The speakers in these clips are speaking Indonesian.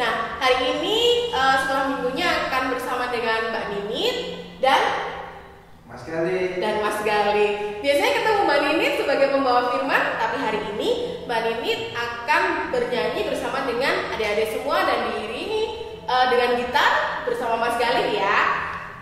Nah, hari ini sekolah minggunya akan bersama dengan Mbak Ninit dan Mas Gali. Mas Gali. Biasanya ketemu Mbak Ninit sebagai pembawa firman, tapi hari ini Mbak Ninit akan bernyanyi bersama dengan adik-adik semua dan diiringi dengan gitar bersama Mas Gali ya.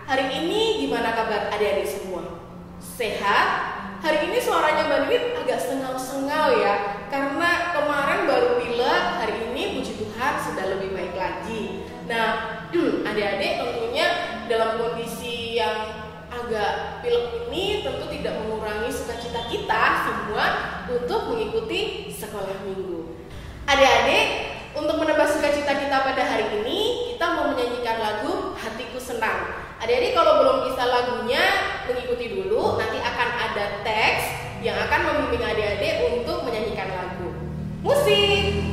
Hari ini gimana kabar adik-adik semua? Sehat? Hari ini suaranya Mbak Ninit agak sengal-sengal ya, karena kemarin baru pilek, hari ini puji Tuhan sudah lebih baik lagi. Nah, adik-adik tentunya dalam kondisi yang agak pilek ini tentu tidak mengurangi sukacita kita semua untuk mengikuti sekolah minggu. Adik-adik, untuk menambah sukacita kita pada hari ini, kita mau menyanyikan lagu Hatiku Senang. Adik-adik kalau belum bisa lagunya, mengikuti dulu, nanti akan ada teks yang akan membimbing adik-adik untuk menyanyikan lagu. Musik!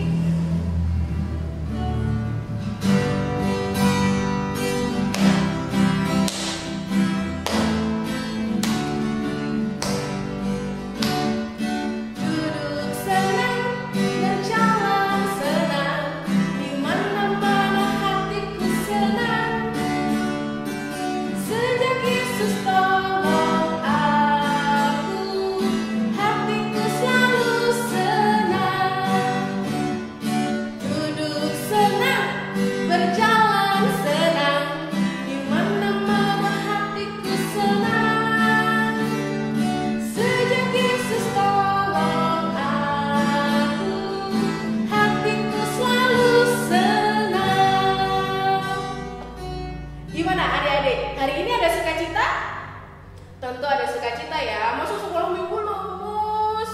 Tentu ada sukacita ya, masuk sekolah minggu lemes.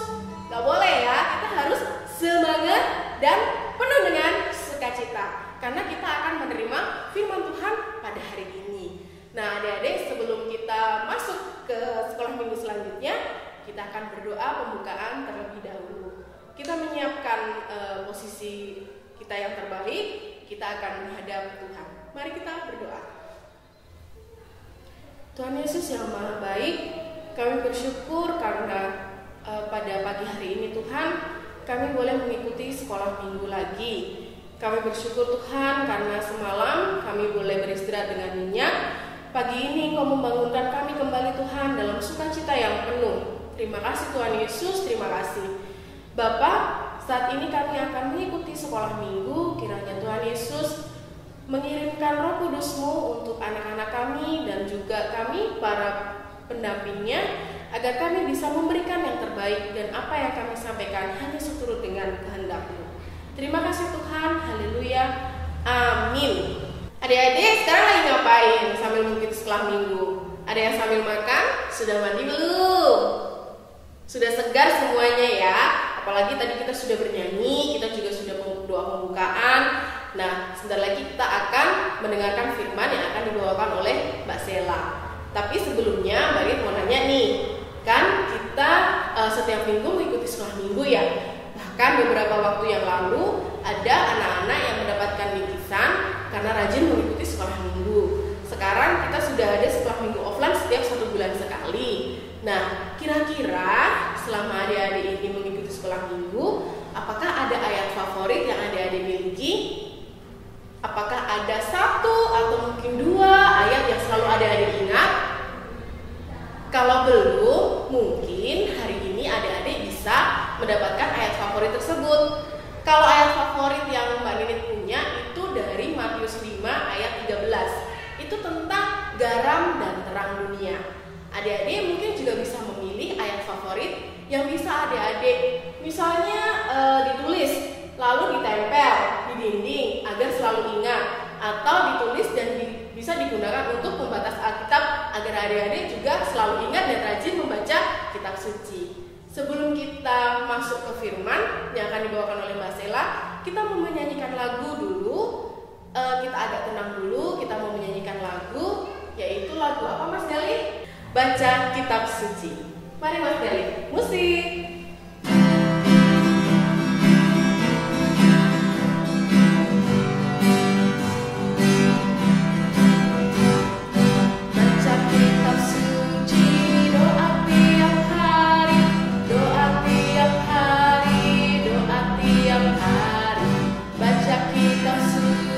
Gak boleh ya, kita harus semangat dan penuh dengan sukacita, karena kita akan menerima firman Tuhan pada hari ini. Nah adik-adik, sebelum kita masuk ke sekolah minggu selanjutnya, kita akan berdoa pembukaan terlebih dahulu. Kita menyiapkan posisi kita yang terbaik, kita akan menghadap Tuhan. Mari kita berdoa. Tuhan Yesus yang Maha Baik, kami bersyukur karena pada pagi hari ini Tuhan, kami boleh mengikuti sekolah minggu lagi. Kami bersyukur Tuhan karena semalam kami boleh beristirahat dengan nyenyak. Pagi ini Engkau membangunkan kami kembali Tuhan dalam sukacita yang penuh. Terima kasih Tuhan Yesus, terima kasih. Bapa, saat ini kami akan mengikuti sekolah minggu, kiranya Tuhan Yesus mengirimkan Roh Kudus-Mu untuk anak-anak kami dan juga kami para pendampingnya, agar kami bisa memberikan yang terbaik dan apa yang kami sampaikan hanya seturut dengan kehendak-Mu. Terima kasih Tuhan, haleluya, amin. Adik-adik sekarang lagi ngapain sambil mengikuti sekolah minggu? Ada yang sambil makan? Sudah mandi belum? Sudah segar semuanya ya? Apalagi tadi kita sudah bernyanyi, kita juga sudah doa pembukaan. Nah, sebentar lagi kita akan mendengarkan firman yang akan dibawakan oleh Mbak Sela. Tapi sebelumnya, Mbak Rit mau nanya nih, kan kita setiap minggu mengikuti sekolah minggu ya. Bahkan beberapa waktu yang lalu ada anak-anak yang mendapatkan bingkisan karena rajin mengikuti sekolah minggu. Sekarang kita sudah ada sekolah minggu offline setiap 1 bulan sekali. Nah, kira-kira selama adik-adik ini mengikuti sekolah minggu, apakah ada ayat favorit yang adik-adik miliki? Apakah ada 1 atau mungkin 2 ayat yang selalu adik-adik ingat? Kalau belum, mungkin hari ini adik-adik bisa mendapatkan ayat favorit tersebut. Kalau ayat favorit yang Mbak Ninit punya itu dari Matius 5 ayat 13. Itu tentang garam dan terang dunia. Adik-adik mungkin juga bisa memilih ayat favorit yang bisa adik-adik misalnya ditulis lalu ditempel di dinding agar selalu ingat, atau ditulis dan bisa digunakan untuk pembatas Alkitab agar adik-adik juga selalu ingat dan rajin membaca kitab suci. Sebelum kita masuk ke firman yang akan dibawakan oleh Mbak Sela, kita mau menyanyikan lagu dulu. Kita agak tenang dulu, kita mau menyanyikan lagu, yaitu lagu apa Mas Gali? Baca kitab suci. Mari Mas Gali, musik. Baca kitab suci.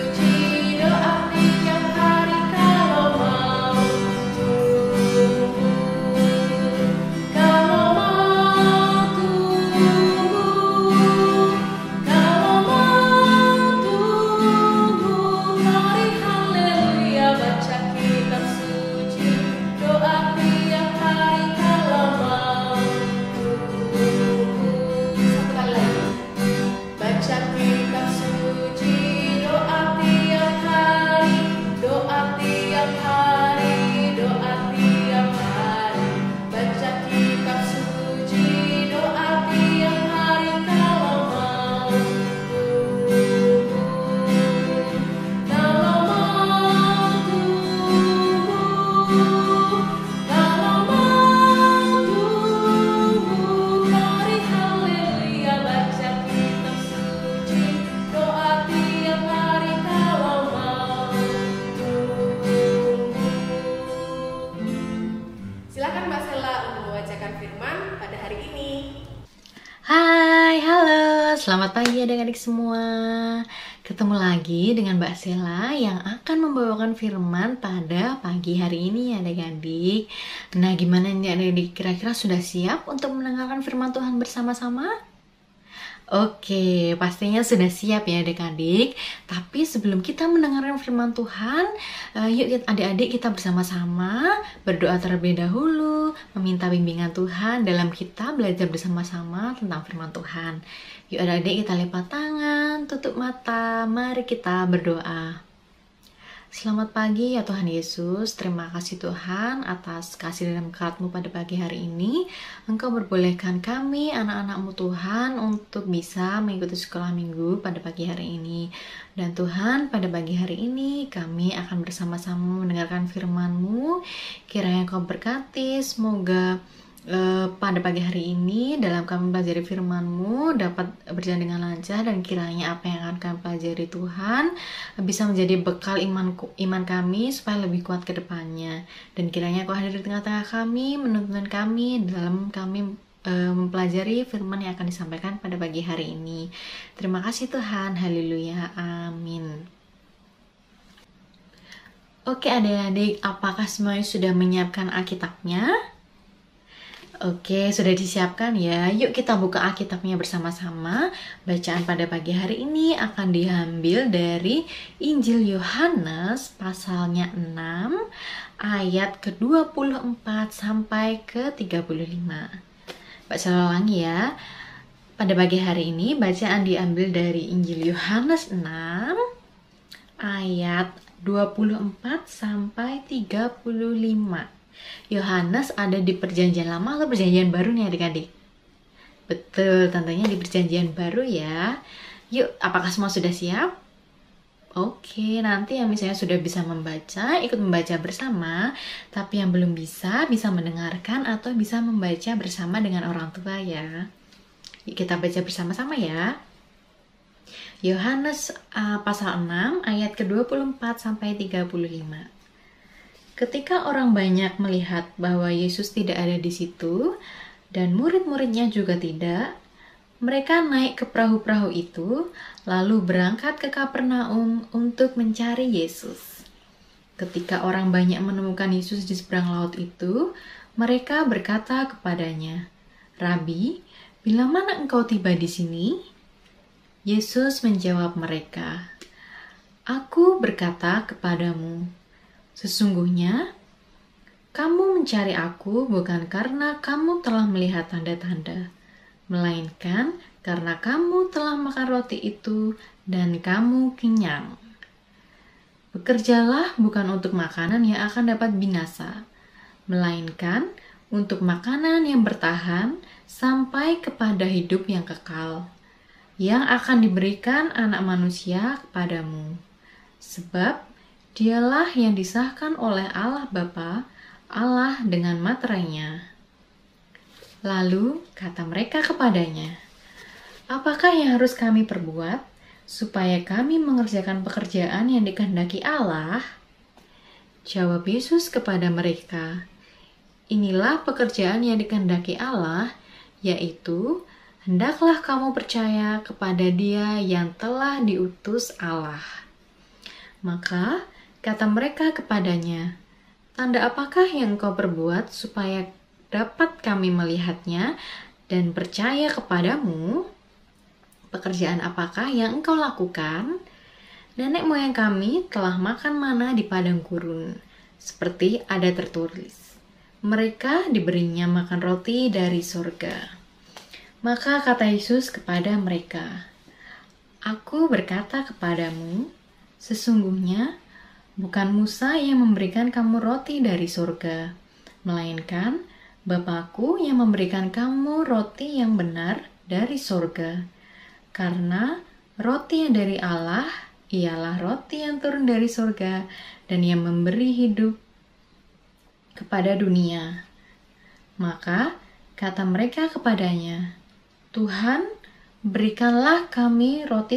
adik-adik semua. Ketemu lagi dengan Mbak Sela yang akan membawakan firman pada pagi hari ini ya adik-adik. Nah, gimana nih adik-adik, kira-kira sudah siap untuk mendengarkan firman Tuhan bersama-sama? Oke, pastinya sudah siap ya adik-adik. Tapi sebelum kita mendengarkan firman Tuhan, yuk adik-adik kita bersama-sama berdoa terlebih dahulu, meminta bimbingan Tuhan dalam kita belajar bersama-sama tentang firman Tuhan. Yuk adik-adik kita lipat tangan, tutup mata, mari kita berdoa. Selamat pagi ya Tuhan Yesus, terima kasih Tuhan atas kasih dan berkat-Mu pada pagi hari ini. Engkau berbolehkan kami anak-anak-Mu Tuhan untuk bisa mengikuti sekolah minggu pada pagi hari ini. Dan Tuhan, pada pagi hari ini kami akan bersama-sama mendengarkan firman-Mu. Kiranya Engkau berkati, semoga pada pagi hari ini dalam kami pelajari firman-Mu dapat berjalan dengan lancar, dan kiranya apa yang akan kami pelajari Tuhan bisa menjadi bekal iman kami supaya lebih kuat ke depannya. Dan kiranya Kau hadir di tengah-tengah kami, menuntun kami dalam kami mempelajari firman yang akan disampaikan pada pagi hari ini. Terima kasih Tuhan, haleluya, amin. Oke adik-adik, apakah semuanya sudah menyiapkan Alkitabnya? Oke, sudah disiapkan ya. Yuk kita buka Alkitabnya bersama-sama. Bacaan pada pagi hari ini akan diambil dari Injil Yohanes pasalnya 6 ayat ke-24 sampai ke-35. Baca ulang ya. Pada pagi hari ini bacaan diambil dari Injil Yohanes 6 ayat 24 sampai 35. Yohanes ada di perjanjian lama atau perjanjian baru nih adik-adik? Betul, tentunya di perjanjian baru ya. Yuk, apakah semua sudah siap? Oke, nanti yang misalnya sudah bisa membaca, ikut membaca bersama. Tapi yang belum bisa mendengarkan atau bisa membaca bersama dengan orang tua ya. Yuk kita baca bersama-sama ya. Yohanes pasal 6 ayat ke-24 sampai 35. Ketika orang banyak melihat bahwa Yesus tidak ada di situ, dan murid-muridnya juga tidak, mereka naik ke perahu-perahu itu, lalu berangkat ke Kapernaum untuk mencari Yesus. Ketika orang banyak menemukan Yesus di seberang laut itu, mereka berkata kepadanya, "Rabi, bila mana engkau tiba di sini?" Yesus menjawab mereka, "Aku berkata kepadamu, sesungguhnya, kamu mencari aku bukan karena kamu telah melihat tanda-tanda, melainkan karena kamu telah makan roti itu dan kamu kenyang. Bekerjalah bukan untuk makanan yang akan dapat binasa, melainkan untuk makanan yang bertahan sampai kepada hidup yang kekal, yang akan diberikan Anak Manusia kepadamu. Sebab Dialah yang disahkan oleh Allah Bapa, Allah dengan materainya." Lalu kata mereka kepadanya, "Apakah yang harus kami perbuat supaya kami mengerjakan pekerjaan yang dikehendaki Allah?" Jawab Yesus kepada mereka, "Inilah pekerjaan yang dikehendaki Allah, yaitu hendaklah kamu percaya kepada Dia yang telah diutus Allah." Maka kata mereka kepadanya, "Tanda apakah yang engkau perbuat supaya dapat kami melihatnya dan percaya kepadamu? Pekerjaan apakah yang engkau lakukan? Nenek moyang kami telah makan mana di padang gurun, seperti ada tertulis, mereka diberinya makan roti dari surga." Maka kata Yesus kepada mereka, "Aku berkata kepadamu, sesungguhnya bukan Musa yang memberikan kamu roti dari surga, melainkan Bapa-Ku yang memberikan kamu roti yang benar dari surga. Karena roti yang dari Allah ialah roti yang turun dari surga dan yang memberi hidup kepada dunia." Maka kata mereka kepadanya, "Tuhan, berikanlah kami roti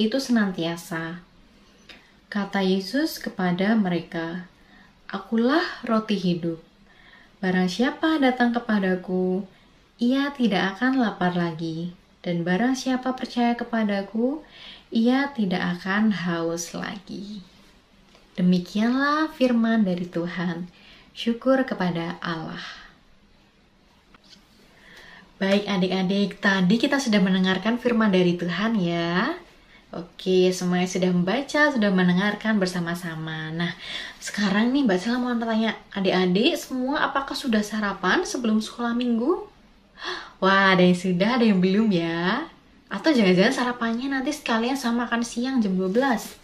itu senantiasa." Kata Yesus kepada mereka, "Akulah roti hidup. Barang siapa datang kepadaku, ia tidak akan lapar lagi. Dan barang siapa percaya kepadaku, ia tidak akan haus lagi. Demikianlah firman dari Tuhan. Syukur kepada Allah. Baik adik-adik, tadi kita sudah mendengarkan firman dari Tuhan ya. Oke, semuanya sudah membaca, sudah mendengarkan bersama-sama. Nah, sekarang nih Mbak Sela mau tanya, adik-adik semua apakah sudah sarapan sebelum sekolah minggu? Wah, ada yang sudah, ada yang belum ya? Atau jangan-jangan sarapannya nanti sekalian sama makan siang jam 12?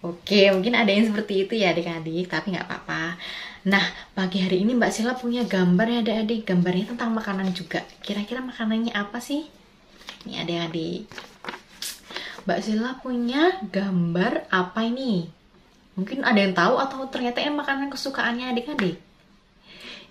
Oke, mungkin ada yang seperti itu ya adik-adik, tapi nggak apa-apa. Nah, pagi hari ini Mbak Sela punya gambar ya adik-adik, gambarnya tentang makanan juga. Kira-kira makanannya apa sih? Nih adik-adik. Mbak Sela punya gambar apa ini? Mungkin ada yang tahu atau ternyata ini makanan kesukaannya adik-adik?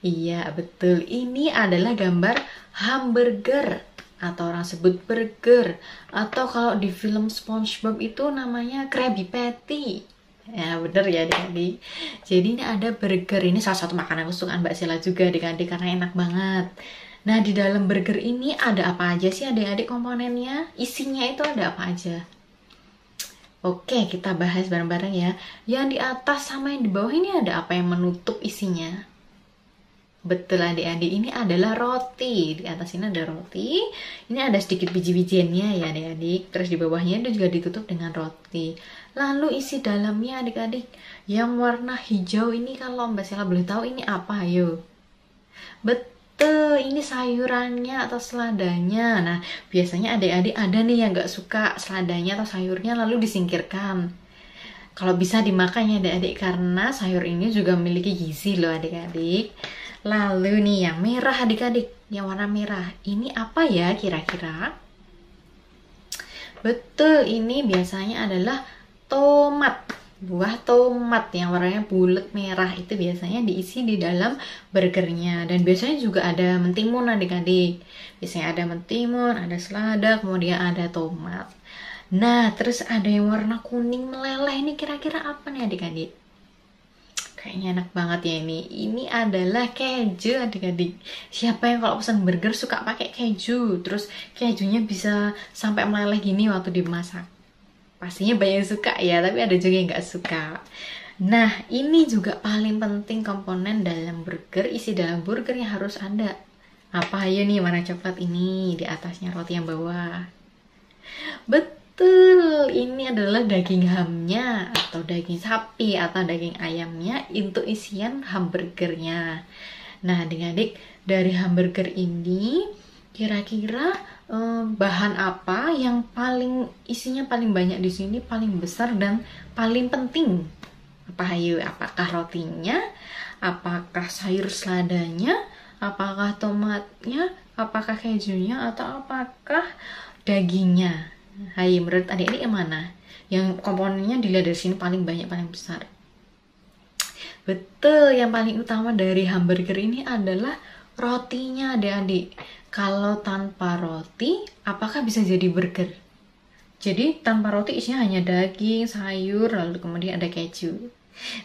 Iya, betul. Ini adalah gambar hamburger atau orang sebut burger. Atau kalau di film SpongeBob itu namanya Krabby Patty. Ya, bener ya adik-adik. Jadi ini ada burger. Ini salah satu makanan kesukaan Mbak Sela juga adik-adik karena enak banget. Nah, di dalam burger ini ada apa aja sih adik-adik komponennya? Isinya itu ada apa aja? Oke, kita bahas bareng-bareng ya. Yang di atas sama yang di bawah ini ada apa yang menutup isinya? Betul adik-adik, ini adalah roti. Di atas ini ada roti. Ini ada sedikit biji-bijiannya ya adik-adik. Terus di bawahnya itu juga ditutup dengan roti. Lalu isi dalamnya adik-adik, yang warna hijau ini kalau Mbak Sela boleh tahu ini apa? Ayo. Betul, ini sayurannya atau seladanya. Nah, biasanya adik-adik ada nih yang gak suka seladanya atau sayurnya lalu disingkirkan. Kalau bisa dimakan ya adik-adik, karena sayur ini juga memiliki gizi loh adik-adik. Lalu nih yang merah adik-adik, yang warna merah. Ini apa ya kira-kira? Betul, ini biasanya adalah tomat. Buah tomat yang warnanya bulat merah itu biasanya diisi di dalam burgernya. Dan biasanya juga ada mentimun adik-adik. Biasanya ada mentimun, ada selada, kemudian ada tomat. Nah, terus ada yang warna kuning meleleh. Ini kira-kira apa nih adik-adik? Kayaknya enak banget ya ini. Ini adalah keju adik-adik. Siapa yang kalau pesan burger suka pakai keju? Terus kejunya bisa sampai meleleh gini waktu dimasak. Pastinya banyak yang suka ya, tapi ada juga yang nggak suka. Nah, ini juga paling penting komponen dalam burger, isi dalam burger yang harus ada. Apa aja nih warna coklat ini, di atasnya roti yang bawah. Betul, ini adalah daging hamnya, atau daging sapi, atau daging ayamnya, untuk isian hamburgernya. Nah, adik-adik, dari hamburger ini, kira-kira bahan apa yang paling isinya paling banyak di sini, paling besar dan paling penting? Apa ayo? Apakah rotinya? Apakah sayur seladanya? Apakah tomatnya? Apakah kejunya? Atau apakah dagingnya? Hai, menurut adik-adik yang mana? Yang komponennya dilihat dari sini paling banyak, paling besar. Betul, yang paling utama dari hamburger ini adalah rotinya adik-adik. Kalau tanpa roti, apakah bisa jadi burger? Jadi tanpa roti isinya hanya daging, sayur, lalu kemudian ada keju.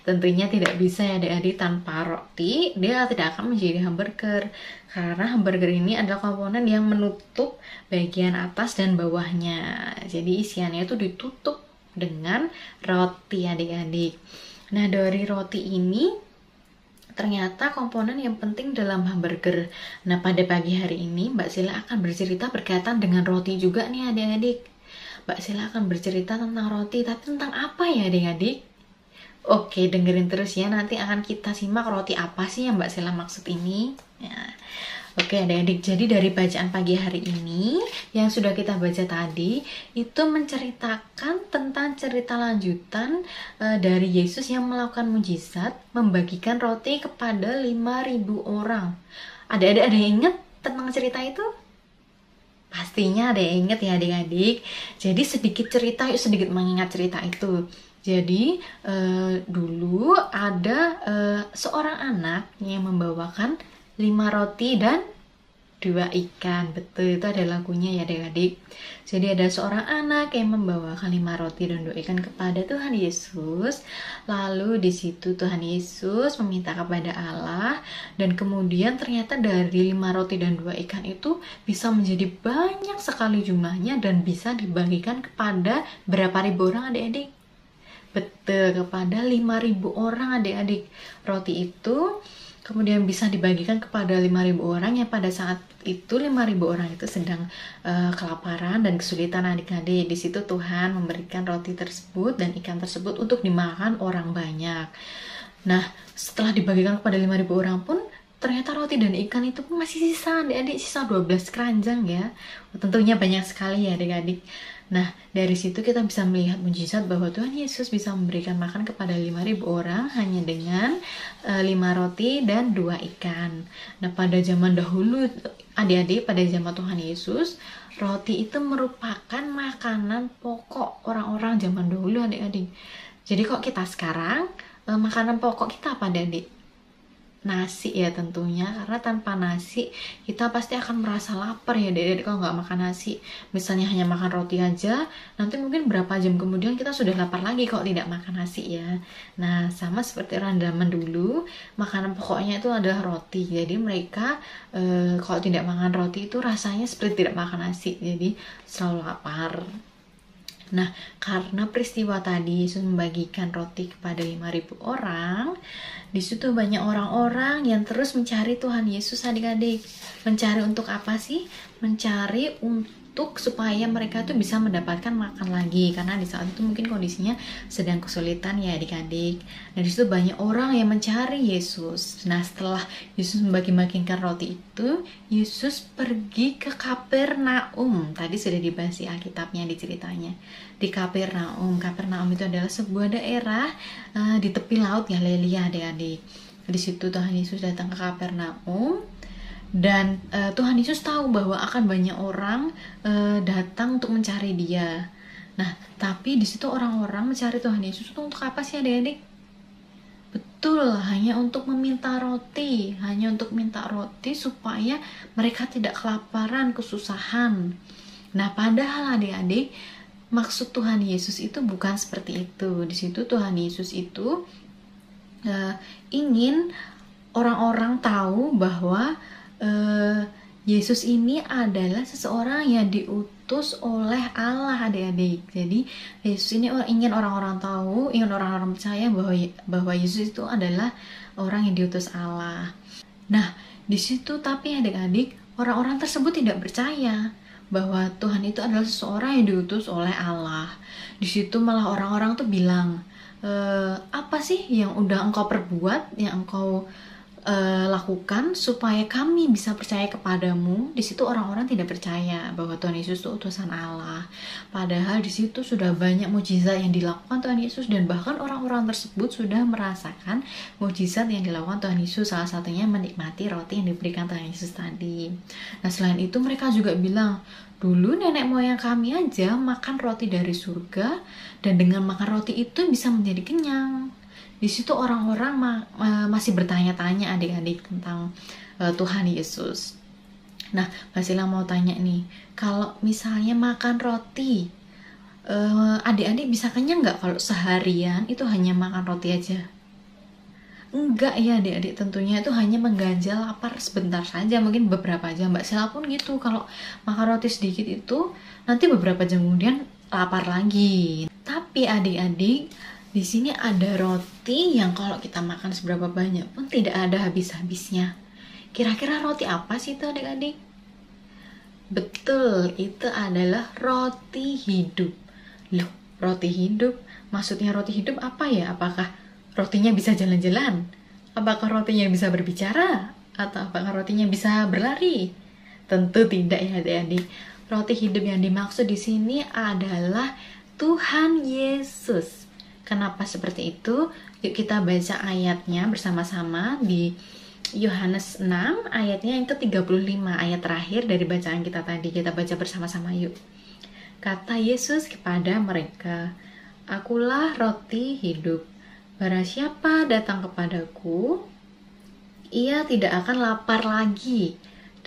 Tentunya tidak bisa ya adik-adik, tanpa roti dia tidak akan menjadi hamburger. Karena hamburger ini adalah komponen yang menutup bagian atas dan bawahnya. Jadi isiannya itu ditutup dengan roti adik-adik. Nah, dari roti ini ternyata komponen yang penting dalam hamburger. Nah, pada pagi hari ini Mbak Sela akan bercerita berkaitan dengan roti juga nih adik-adik. Mbak Sela akan bercerita tentang roti, tapi tentang apa ya adik-adik? Oke, dengerin terus ya, nanti akan kita simak roti apa sih yang Mbak Sela maksud ini. Ya. Oke adik-adik, jadi dari bacaan pagi hari ini yang sudah kita baca tadi itu menceritakan tentang cerita lanjutan dari Yesus yang melakukan mujizat membagikan roti kepada 5.000 orang. Adik-adik ada yang ingat tentang cerita itu? Pastinya ada yang ingat ya adik-adik. Jadi sedikit cerita, yuk sedikit mengingat cerita itu. Jadi dulu ada seorang anak yang membawakan 5 roti dan 2 ikan. Betul, itu ada lagunya ya adik-adik. Jadi ada seorang anak yang membawakan 5 roti dan 2 ikan kepada Tuhan Yesus. Lalu di situ Tuhan Yesus meminta kepada Allah, dan kemudian ternyata dari 5 roti dan 2 ikan itu bisa menjadi banyak sekali jumlahnya dan bisa dibagikan kepada berapa ribu orang adik-adik? Betul, kepada 5.000 orang adik-adik. Roti itu kemudian bisa dibagikan kepada 5.000 orang yang pada saat itu 5.000 orang itu sedang kelaparan dan kesulitan adik-adik. Di situ Tuhan memberikan roti tersebut dan ikan tersebut untuk dimakan orang banyak. Nah, setelah dibagikan kepada 5.000 orang pun ternyata roti dan ikan itu pun masih sisa adik-adik, sisa 12 keranjang ya. Tentunya banyak sekali ya adik-adik. Nah, dari situ kita bisa melihat mujizat bahwa Tuhan Yesus bisa memberikan makan kepada 5.000 orang hanya dengan 5 roti dan 2 ikan. Nah, pada zaman dahulu adik-adik, pada zaman Tuhan Yesus, roti itu merupakan makanan pokok orang-orang zaman dahulu adik-adik. Jadi kok kita sekarang, makanan pokok kita apa adik-adik? Nasi ya tentunya, karena tanpa nasi kita pasti akan merasa lapar ya adik-adik kalau nggak makan nasi. Misalnya hanya makan roti aja, nanti mungkin berapa jam kemudian kita sudah lapar lagi kalau tidak makan nasi ya. Nah, sama seperti orang zaman dulu, makanan pokoknya itu adalah roti. Jadi mereka kalau tidak makan roti itu rasanya seperti tidak makan nasi, jadi selalu lapar. Nah, karena peristiwa tadi Yesus membagikan roti kepada 5.000 orang, di situ banyak orang-orang yang terus mencari Tuhan Yesus adik-adik. Mencari untuk apa sih? Mencari untuk supaya mereka tuh bisa mendapatkan makan lagi, karena di saat itu mungkin kondisinya sedang kesulitan ya adik-adik. Dan di situ banyak orang yang mencari Yesus. Nah, setelah Yesus membagi-bagikan roti itu, Yesus pergi ke Kapernaum. Tadi sudah dibahas di Alkitabnya, di ceritanya. Di Kapernaum. Kapernaum itu adalah sebuah daerah di tepi laut Galilea adik-adik. Di situ Tuhan Yesus datang ke Kapernaum. Dan Tuhan Yesus tahu bahwa akan banyak orang datang untuk mencari Dia. Nah, tapi di situ orang-orang mencari Tuhan Yesus itu untuk apa sih adik-adik? Betul, hanya untuk meminta roti, hanya untuk minta roti supaya mereka tidak kelaparan, kesusahan. Nah, padahal adik-adik, maksud Tuhan Yesus itu bukan seperti itu. Di situ Tuhan Yesus itu ingin orang-orang tahu bahwa Yesus ini adalah seseorang yang diutus oleh Allah adik-adik. Jadi Yesus ini ingin orang-orang tahu, ingin orang-orang percaya bahwa Yesus itu adalah orang yang diutus Allah. Nah, di situ tapi adik-adik, orang-orang tersebut tidak percaya bahwa Tuhan itu adalah seseorang yang diutus oleh Allah. Di situ malah orang-orang tuh bilang, apa sih yang udah engkau perbuat, yang engkau lakukan supaya kami bisa percaya kepadamu. Di situ orang-orang tidak percaya bahwa Tuhan Yesus itu utusan Allah. Padahal di situ sudah banyak mukjizat yang dilakukan Tuhan Yesus, dan bahkan orang-orang tersebut sudah merasakan mukjizat yang dilakukan Tuhan Yesus. Salah satunya menikmati roti yang diberikan Tuhan Yesus tadi. Nah, selain itu mereka juga bilang, dulu nenek moyang kami aja makan roti dari surga, dan dengan makan roti itu bisa menjadi kenyang. Di situ orang-orang masih bertanya-tanya adik-adik tentang Tuhan Yesus. Nah, Mbak Sila mau tanya nih, kalau misalnya makan roti, adik-adik bisa kenyang nggak kalau seharian itu hanya makan roti aja? Enggak ya adik-adik, tentunya itu hanya mengganjal lapar sebentar saja, mungkin beberapa jam. Mbak Sila pun gitu, kalau makan roti sedikit itu nanti beberapa jam kemudian lapar lagi. Tapi adik-adik, di sini ada roti yang kalau kita makan seberapa banyak pun tidak ada habis-habisnya. Kira-kira roti apa sih itu adik-adik? Betul, itu adalah roti hidup. Loh, roti hidup? Maksudnya roti hidup apa ya? Apakah rotinya bisa jalan-jalan? Apakah rotinya bisa berbicara? Atau apakah rotinya bisa berlari? Tentu tidak ya adik-adik. Roti hidup yang dimaksud di sini adalah Tuhan Yesus. Kenapa seperti itu? Yuk kita baca ayatnya bersama-sama di Yohanes 6 ayatnya yang ke-35, ayat terakhir dari bacaan kita tadi. Kita baca bersama-sama yuk. Kata Yesus kepada mereka, "Akulah roti hidup. Barang siapa datang kepadaku, ia tidak akan lapar lagi.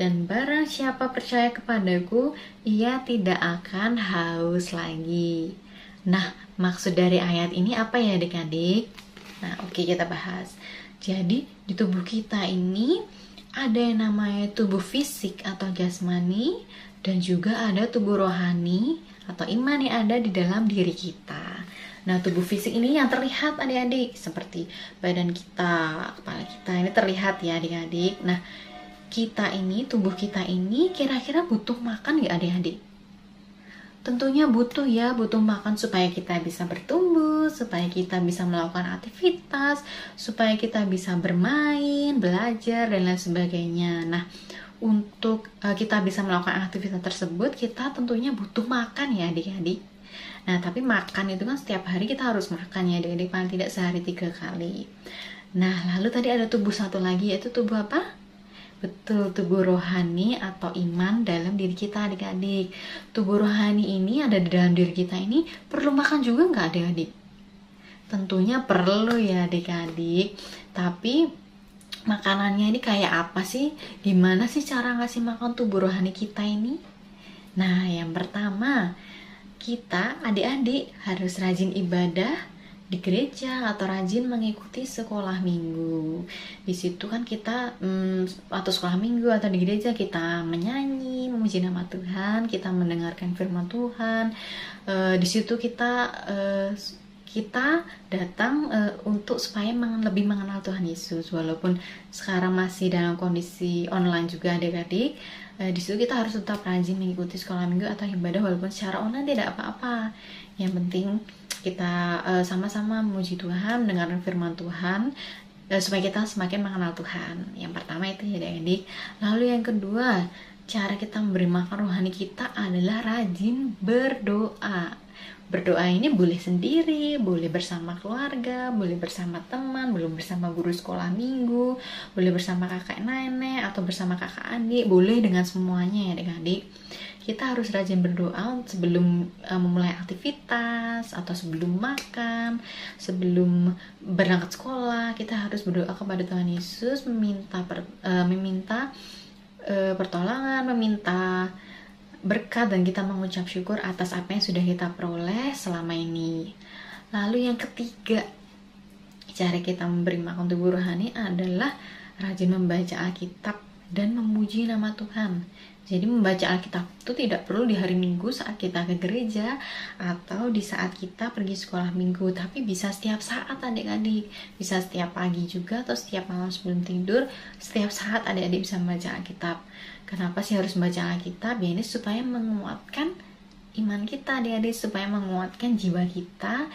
Dan barang siapa percaya kepadaku, ia tidak akan haus lagi. Nah, maksud dari ayat ini apa ya adik-adik? Nah, oke, kita bahas. Jadi, di tubuh kita ini ada yang namanya tubuh fisik atau jasmani, dan juga ada tubuh rohani atau iman yang ada di dalam diri kita. Nah, tubuh fisik ini yang terlihat adik-adik, seperti badan kita, kepala kita, ini terlihat ya adik-adik. Nah, tubuh kita ini kira-kira butuh makan nggak adik-adik? Tentunya butuh ya, butuh makan supaya kita bisa bertumbuh, supaya kita bisa melakukan aktivitas, supaya kita bisa bermain, belajar, dan lain sebagainya. Nah, untuk kita bisa melakukan aktivitas tersebut, kita tentunya butuh makan ya adik-adik. Nah, tapi makan itu kan setiap hari kita harus makan ya adik-adik, paling tidak sehari 3 kali. Nah, lalu tadi ada tubuh satu lagi, yaitu tubuh apa? Betul, tubuh rohani atau iman dalam diri kita adik-adik. Tubuh rohani ini ada di dalam diri kita ini perlu makan juga nggak adik-adik? Tentunya perlu ya adik-adik. Tapi makanannya ini kayak apa sih? Gimana sih cara ngasih makan tubuh rohani kita ini? Nah, yang pertama, kita adik-adik harus rajin ibadah di gereja atau rajin mengikuti sekolah minggu. Di situ kan kita atau sekolah minggu atau di gereja kita menyanyi, memuji nama Tuhan, kita mendengarkan firman Tuhan. Di situ kita datang untuk supaya lebih mengenal Tuhan Yesus. Walaupun sekarang masih dalam kondisi online juga adik-adik, di situ kita harus tetap rajin mengikuti sekolah minggu atau ibadah walaupun secara online tidak apa-apa. Yang penting kita sama-sama memuji Tuhan, mendengarkan firman Tuhan, supaya kita semakin mengenal Tuhan. Yang pertama itu ya adik-adik. Lalu yang kedua, cara kita memberi makan rohani kita adalah rajin berdoa. Berdoa ini boleh sendiri, boleh bersama keluarga, boleh bersama teman, boleh bersama guru sekolah minggu, boleh bersama kakak nenek, atau bersama kakak adik, boleh dengan semuanya ya adik-adik. Kita harus rajin berdoa sebelum memulai aktivitas, atau sebelum makan, sebelum berangkat sekolah. Kita harus berdoa kepada Tuhan Yesus, meminta pertolongan, meminta berkat, dan kita mengucap syukur atas apa yang sudah kita peroleh selama ini. Lalu yang ketiga, cara kita memberi makan tubuh rohani adalah rajin membaca Alkitab dan memuji nama Tuhan. Jadi membaca Alkitab itu tidak perlu di hari Minggu saat kita ke gereja atau di saat kita pergi sekolah minggu, tapi bisa setiap saat adik-adik, bisa setiap pagi juga atau setiap malam sebelum tidur, setiap saat adik-adik bisa membaca Alkitab. Kenapa sih harus membaca Alkitab? Ya ini supaya menguatkan iman kita adik-adik, supaya menguatkan jiwa kita,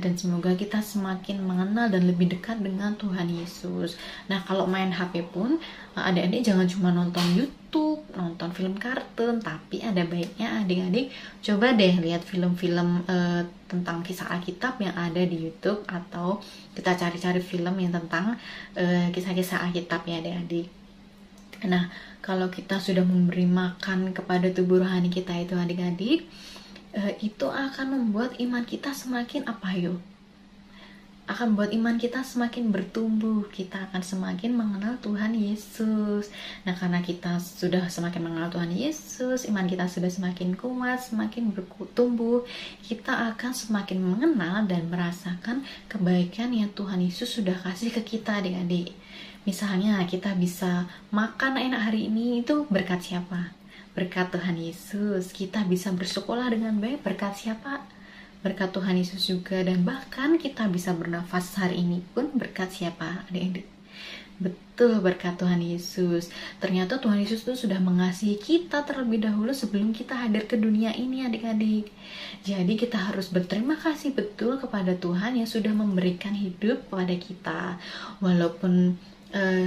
dan semoga kita semakin mengenal dan lebih dekat dengan Tuhan Yesus. Nah, kalau main HP pun adik-adik jangan cuma nonton YouTube, nonton film kartun, tapi ada baiknya adik-adik coba deh lihat film-film tentang kisah Alkitab yang ada di YouTube, atau kita cari-cari film yang tentang kisah-kisah Alkitab ya adik-adik. Nah, kalau kita sudah memberi makan kepada tubuh rohani kita itu adik-adik, itu akan membuat iman kita semakin akan membuat iman kita semakin bertumbuh. Kita akan semakin mengenal Tuhan Yesus. Nah, karena kita sudah semakin mengenal Tuhan Yesus, iman kita sudah semakin kuat, semakin bertumbuh, kita akan semakin mengenal dan merasakan kebaikan yang Tuhan Yesus sudah kasih ke kita adik-adik. Misalnya kita bisa makan enak hari ini, itu berkat siapa? Berkat Tuhan Yesus. Kita bisa bersekolah dengan baik, berkat siapa? Berkat Tuhan Yesus juga. Dan bahkan kita bisa bernafas hari ini pun berkat siapa adik-adik? Betul, berkat Tuhan Yesus. Ternyata Tuhan Yesus itu sudah mengasihi kita terlebih dahulu sebelum kita hadir ke dunia ini adik-adik. Jadi kita harus berterima kasih betul kepada Tuhan yang sudah memberikan hidup kepada kita. Walaupun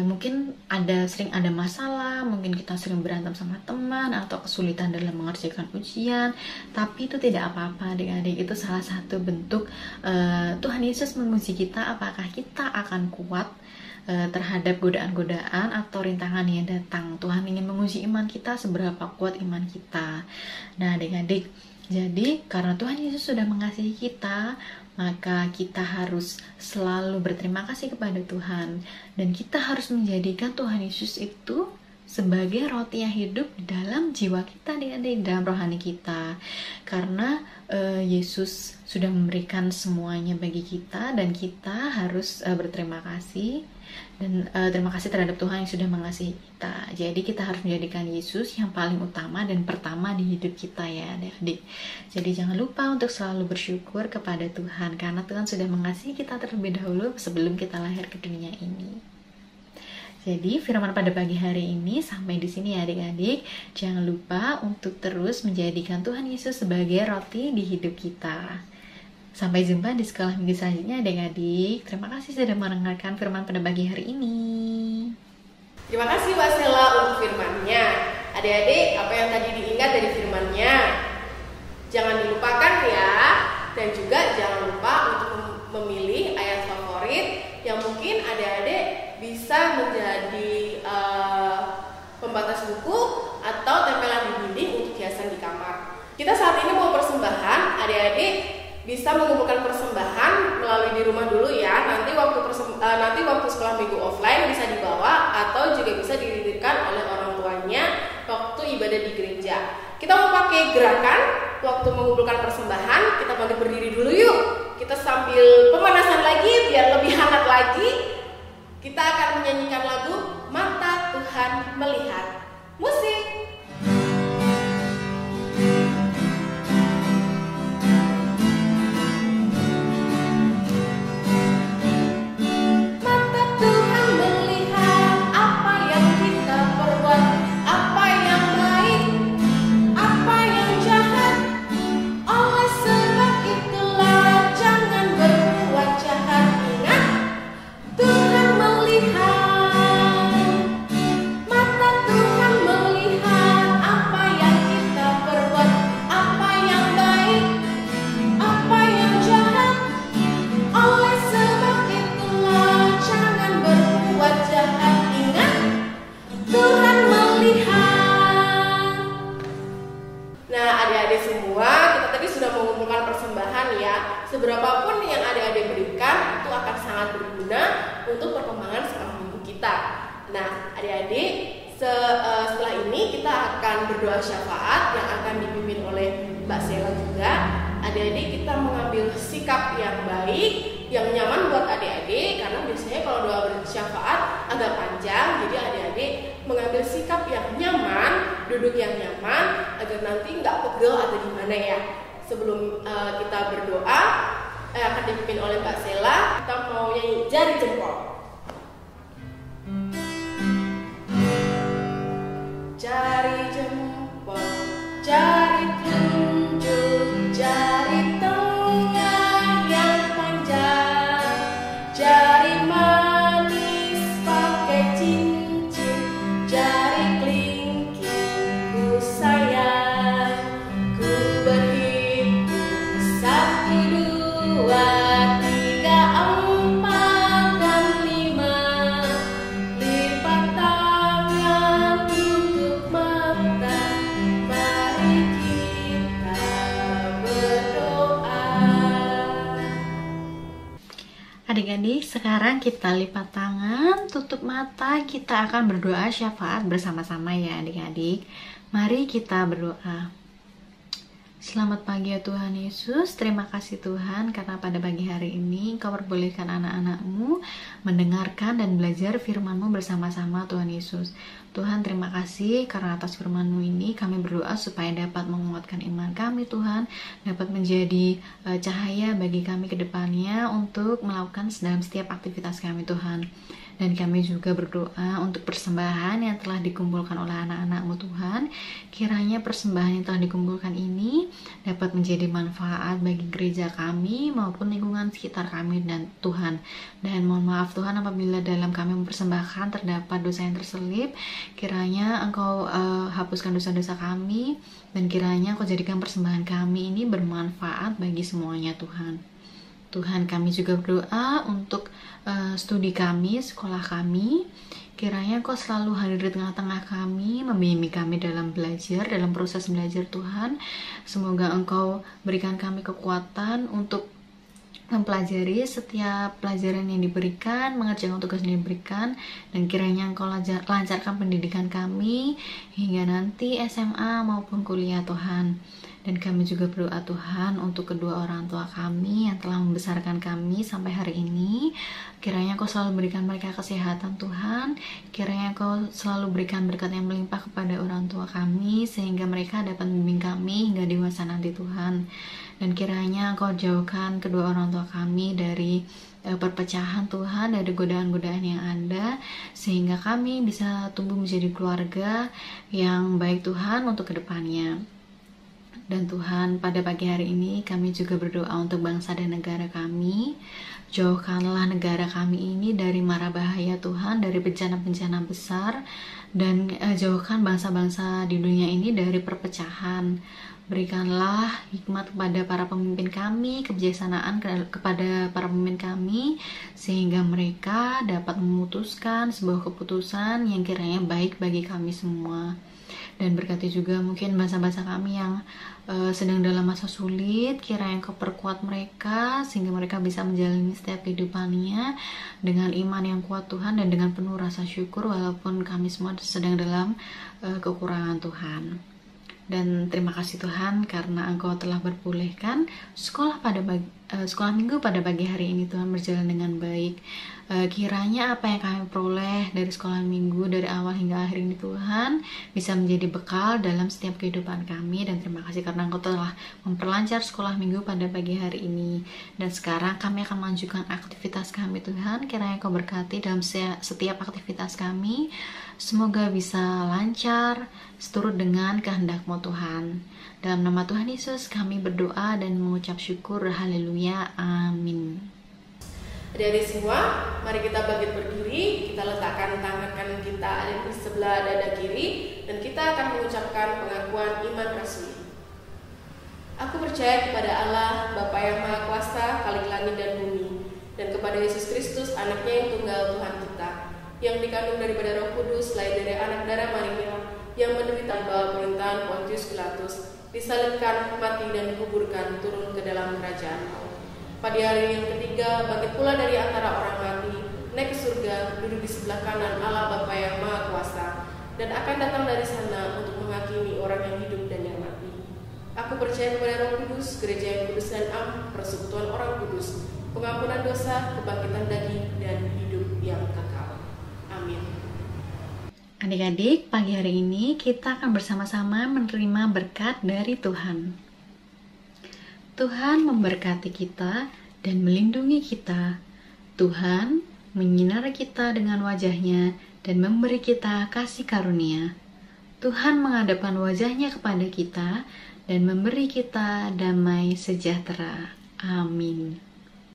mungkin sering ada masalah, mungkin kita sering berantem sama teman atau kesulitan dalam mengerjakan ujian, tapi itu tidak apa-apa adik-adik. Itu salah satu bentuk Tuhan Yesus menguji kita, apakah kita akan kuat terhadap godaan-godaan atau rintangan yang datang. Tuhan ingin menguji iman kita, seberapa kuat iman kita. Nah adik-adik, jadi karena Tuhan Yesus sudah mengasihi kita, maka kita harus selalu berterima kasih kepada Tuhan, dan kita harus menjadikan Tuhan Yesus itu sebagai roti yang hidup di dalam jiwa kita, di dalam rohani kita. Karena Yesus sudah memberikan semuanya bagi kita, dan kita harus berterima kasih, dan terima kasih terhadap Tuhan yang sudah mengasihi kita. Jadi kita harus menjadikan Yesus yang paling utama dan pertama di hidup kita ya adik-adik. Jadi jangan lupa untuk selalu bersyukur kepada Tuhan, karena Tuhan sudah mengasihi kita terlebih dahulu sebelum kita lahir ke dunia ini. Jadi firman pada pagi hari ini sampai di sini ya adik-adik. Jangan lupa untuk terus menjadikan Tuhan Yesus sebagai roti di hidup kita. Sampai jumpa di sekolah minggu selanjutnya adik-adik. Terima kasih sudah mendengarkan firman pada pagi hari ini. Terima kasih Mbak Stella untuk firman-Nya. Adik-adik, apa yang tadi diingat dari firman-Nya? Jangan dilupakan ya. Dan juga jangan lupa untuk memilih ayat favorit yang mungkin adik-adik bisa menjadi pembatas buku atau tempelan di dinding untuk hiasan di kamar. Kita saat ini mau persembahan, adik-adik bisa mengumpulkan persembahan melalui di rumah dulu ya. Nanti waktu sekolah minggu offline bisa dibawa atau juga bisa dititipkan oleh orang tuanya waktu ibadah di gereja. Kita mau pakai gerakan waktu mengumpulkan persembahan, kita bangkit berdiri dulu yuk. Kita sambil pemanasan lagi biar lebih hangat lagi. Kita akan menyanyikan lagu Mata Tuhan Melihat. Musik. Seberapapun yang adik-adik berikan itu akan sangat berguna untuk perkembangan sekolah minggu kita. Nah, adik-adik setelah ini kita akan berdoa syafaat yang akan dipimpin oleh Mbak Stella juga. Adik-adik kita mengambil sikap yang baik, yang nyaman buat adik-adik, karena biasanya kalau doa bersyafaat agak panjang. Jadi adik-adik mengambil sikap yang nyaman, duduk yang nyaman, agar nanti nggak pegel atau gimana ya. Sebelum kita berdoa akan dipimpin oleh Mbak Stella, kita mau nyanyi jari jempol. Jari jempol, jari telunjuk, jari tengah yang panjang, jari manis pakai cincin, jari kelingking ku sayang, ku beri 1, 2, 3, 4, dan 5. Lipat tangan, tutup mata, mari kita berdoa. Adik-adik, sekarang kita lipat tangan, tutup mata, kita akan berdoa syafaat bersama-sama ya adik-adik. Mari kita berdoa. Selamat pagi ya Tuhan Yesus. Terima kasih Tuhan karena pada pagi hari ini Engkau perbolehkan anak-anak-Mu mendengarkan dan belajar firman-Mu bersama-sama Tuhan Yesus. Tuhan terima kasih karena atas firman-Mu ini kami berdoa supaya dapat menguatkan iman kami Tuhan, dapat menjadi cahaya bagi kami ke depannya untuk melakukan dalam setiap aktivitas kami Tuhan. Dan kami juga berdoa untuk persembahan yang telah dikumpulkan oleh anak-anak-Mu Tuhan. Kiranya persembahan yang telah dikumpulkan ini dapat menjadi manfaat bagi gereja kami maupun lingkungan sekitar kami dan Tuhan. Dan mohon maaf Tuhan apabila dalam kami mempersembahkan terdapat dosa yang terselip. Kiranya Engkau hapuskan dosa-dosa kami, dan kiranya Engkau jadikan persembahan kami ini bermanfaat bagi semuanya Tuhan. Tuhan kami juga berdoa untuk studi kami, sekolah kami. Kiranya Engkau selalu hadir di tengah-tengah kami, membimbing kami dalam belajar, dalam proses belajar Tuhan. Semoga Engkau berikan kami kekuatan untuk mempelajari setiap pelajaran yang diberikan, mengerjakan tugas yang diberikan, dan kiranya Engkau lancarkan pendidikan kami hingga nanti SMA maupun kuliah Tuhan. Dan kami juga berdoa Tuhan untuk kedua orang tua kami yang telah membesarkan kami sampai hari ini. Kiranya Engkau selalu berikan mereka kesehatan Tuhan. Kiranya Engkau selalu berikan berkat yang melimpah kepada orang tua kami, sehingga mereka dapat membimbing kami hingga dewasa nanti Tuhan. Dan kiranya Engkau jauhkan kedua orang tua kami dari perpecahan Tuhan, dari godaan-godaan yang ada, sehingga kami bisa tumbuh menjadi keluarga yang baik Tuhan untuk kedepannya. Dan Tuhan, pada pagi hari ini kami juga berdoa untuk bangsa dan negara kami. Jauhkanlah negara kami ini dari mara bahaya Tuhan, dari bencana-bencana besar, dan jauhkan bangsa-bangsa di dunia ini dari perpecahan. Berikanlah hikmat kepada para pemimpin kami, kebijaksanaan kepada para pemimpin kami, sehingga mereka dapat memutuskan sebuah keputusan yang kiranya baik bagi kami semua. Dan berkati juga mungkin bangsa-bangsa kami yang sedang dalam masa sulit, kiranya Engkau perkuat mereka sehingga mereka bisa menjalani setiap kehidupannya dengan iman yang kuat Tuhan, dan dengan penuh rasa syukur walaupun kami semua sedang dalam kekurangan Tuhan. Dan terima kasih Tuhan karena Engkau telah berbolehkan sekolah minggu pada pagi hari ini Tuhan berjalan dengan baik. Kiranya apa yang kami peroleh dari sekolah minggu dari awal hingga akhir ini Tuhan bisa menjadi bekal dalam setiap kehidupan kami. Dan terima kasih karena Engkau telah memperlancar sekolah minggu pada pagi hari ini. Dan sekarang kami akan melanjutkan aktivitas kami Tuhan. Kiranya Engkau berkati dalam setiap aktivitas kami. Semoga bisa lancar seturut dengan kehendak-Mu Tuhan. Dalam nama Tuhan Yesus kami berdoa dan mengucap syukur. Haleluya. Amin. Adik-adik semua, mari kita bangkit berdiri. Kita letakkan tangan kanan kita ada di sebelah dada kiri, dan kita akan mengucapkan pengakuan iman rasmi. Aku percaya kepada Allah, Bapa yang Maha Kuasa, Khalik langit dan bumi, dan kepada Yesus Kristus, Anaknya yang tunggal Tuhan kita, yang dikandung daripada Roh Kudus, lahir dari anak darah Maria, yang menderita bawah pemerintahan Pontius Pilatus, disalibkan, mati dan dikuburkan, turun ke dalam kerajaan maut. Pada hari yang ketiga, bangkit pula dari antara orang mati, naik ke surga, duduk di sebelah kanan Allah Bapa yang Maha Kuasa, dan akan datang dari sana untuk menghakimi orang yang hidup dan yang mati. Aku percaya kepada Roh Kudus, gereja yang kudus dan am, persekutuan orang kudus, pengampunan dosa, kebangkitan daging, dan hidup yang kekal. Amin. Adik-adik, pagi hari ini kita akan bersama-sama menerima berkat dari Tuhan. Tuhan memberkati kita dan melindungi kita. Tuhan menyinari kita dengan wajah-Nya dan memberi kita kasih karunia. Tuhan menghadapkan wajah-Nya kepada kita dan memberi kita damai sejahtera. Amin.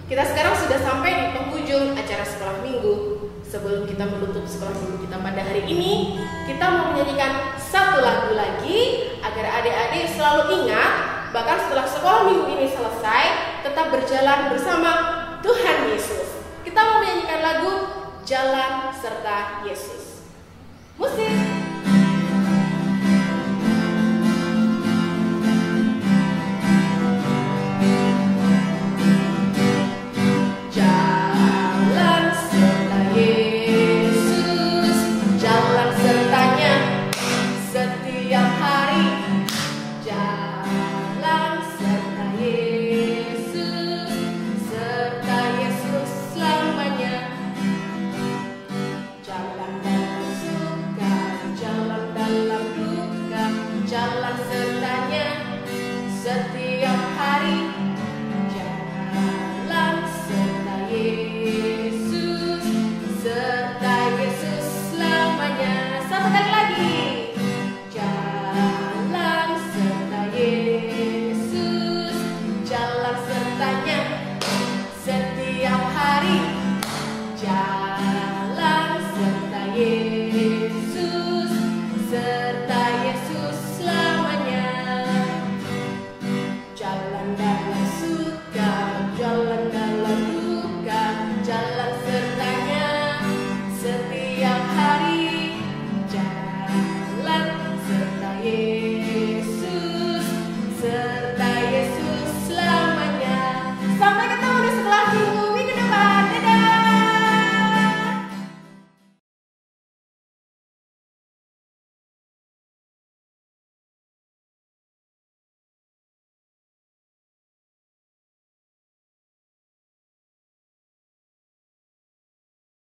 Kita sekarang sudah sampai di penghujung acara sekolah minggu. Sebelum kita menutup sekolah minggu kita pada hari ini, kita mau menyanyikan satu lagu lagi agar adik-adik selalu ingat, bahkan setelah sekolah minggu ini selesai, tetap berjalan bersama Tuhan Yesus. Kita mau menyanyikan lagu Jalan Serta Yesus. Musik.